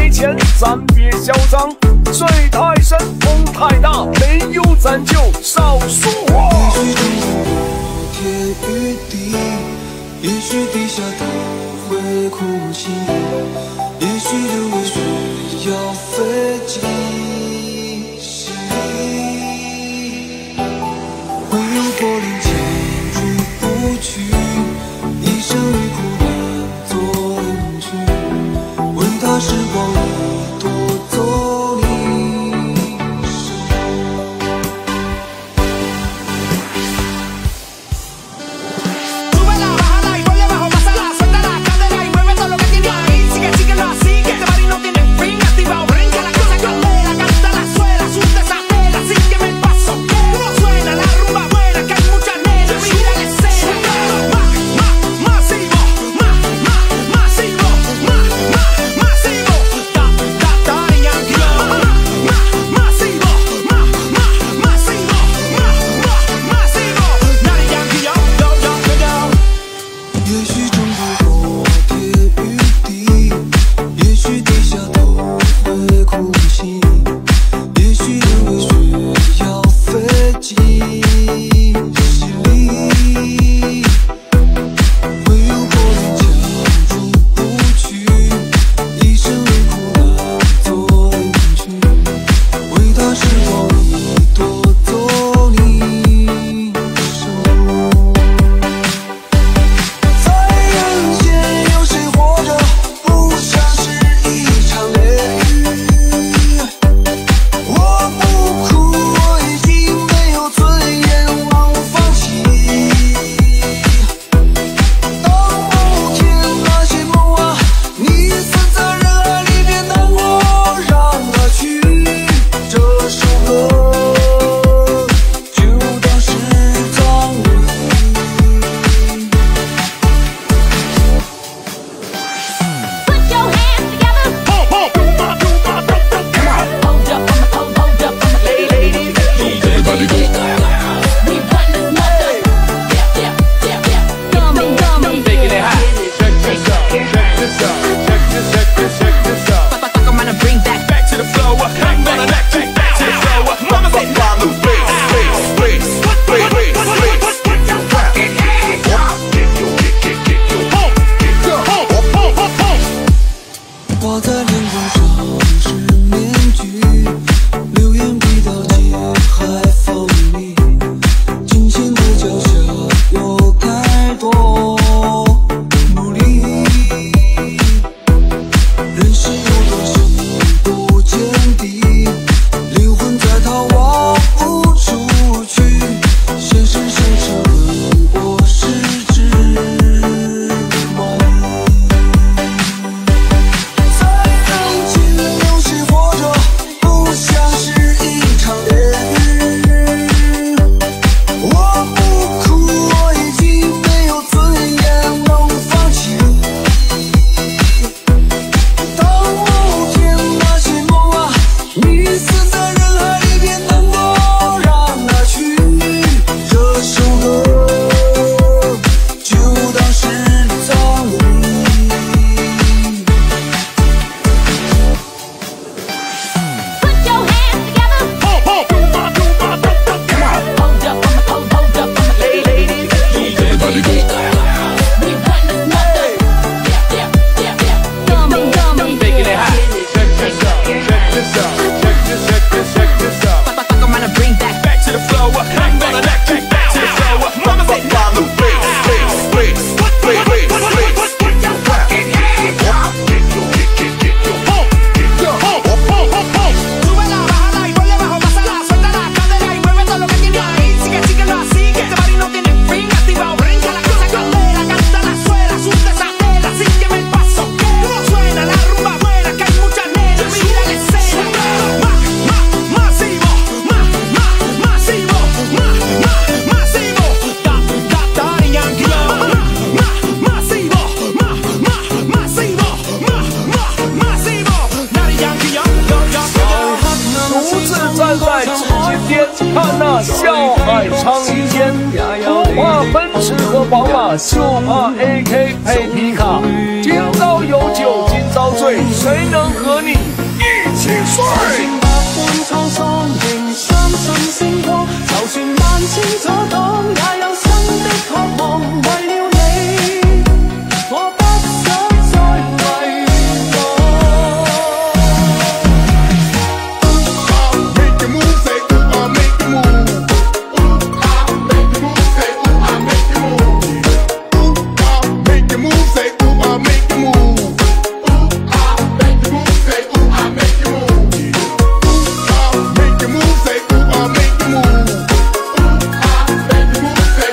没钱，咱别嚣张。水太深，风太大，没有咱就少说话。也许天与地，也许地下都会哭泣，也许流为水要费尽心力，会有柏林千里不去，一生与苦难做邻居，为他时光里夺走你生看那笑海长一间，不怕奔驰和宝马，就怕 AK 配皮卡。今朝有酒今遭罪，谁能和你一起睡？就算百般滄桑，仍相信星光；就算萬千阻擋，也有新的渴望。為了你，我不想再遺忘。Make your move, say ooh ah, make your move. Ooh ah, make your move, say ooh ah, make your move. Ooh ah, make your move, say ooh ah, make your move. Ooh ah, make your move, say ooh ah, make your move. Ooh ah, make your move, say ooh ah, make your move. Ooh ah, make your move, say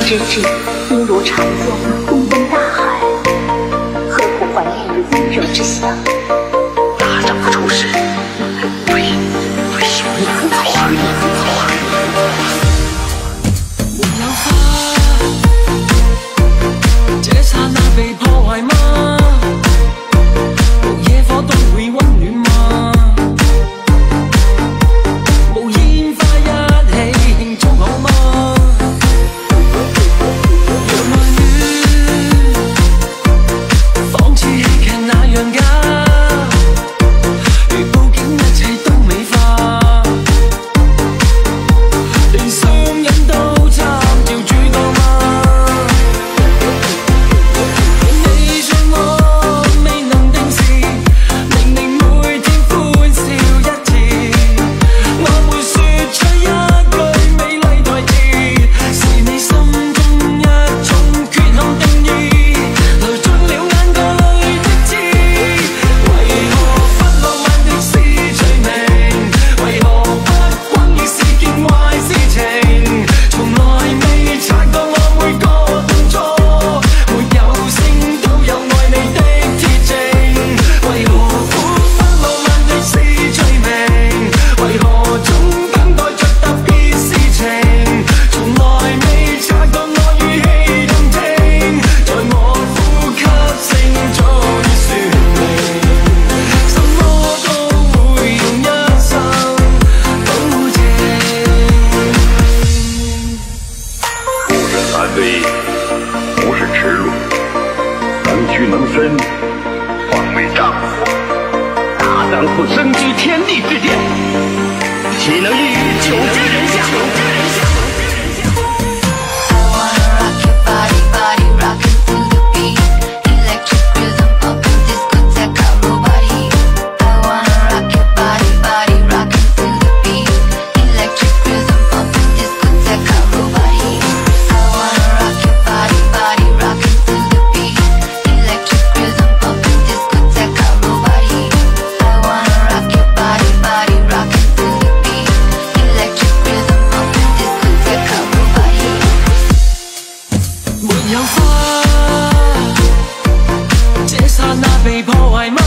之际，应如长剑轰奔大海，何苦怀念于温柔之乡？大丈夫处世，对兄弟很好啊！沒有花，這剎那被破壞嗎？無野火都會溫暖嗎？無煙花一起慶祝好嗎？讓愛戀仿似戲劇那樣假，如佈景一切都美化，連雙人都參照主角嗎？你說我未能定時，明明每天歡笑一次，我會說出一句美麗台詞，是你心中一種缺陷定義，流進了眼角裏的刺。為何不浪漫的是罪名？為何不轟烈是件壞事情？從來未察覺我每個動作，沒有聲都有愛你的鐵證。為何不浪漫的是罪名？為何總等待着特別事情？從來未察覺我語氣動聽，在我呼吸聲早已說明，什麼都會用一生保證。不是残废，不是耻辱，能屈能伸，方为丈夫。大丈夫身居天地之巅，岂能异于久居人下？ I wanna rock your body, body rockin' to the beat. Electric rhythm pumping, discotheque our body. I wanna rock your body, body rockin' to the beat. Electric rhythm pumping, discotheque our body. I wanna rock your body, body rockin' to the beat. Electric rhythm pumping, discotheque our body. I wanna rock your body, body rockin' to the beat. Electric rhythm pumping, discotheque our body. 沒有花，這剎那被破壞嗎？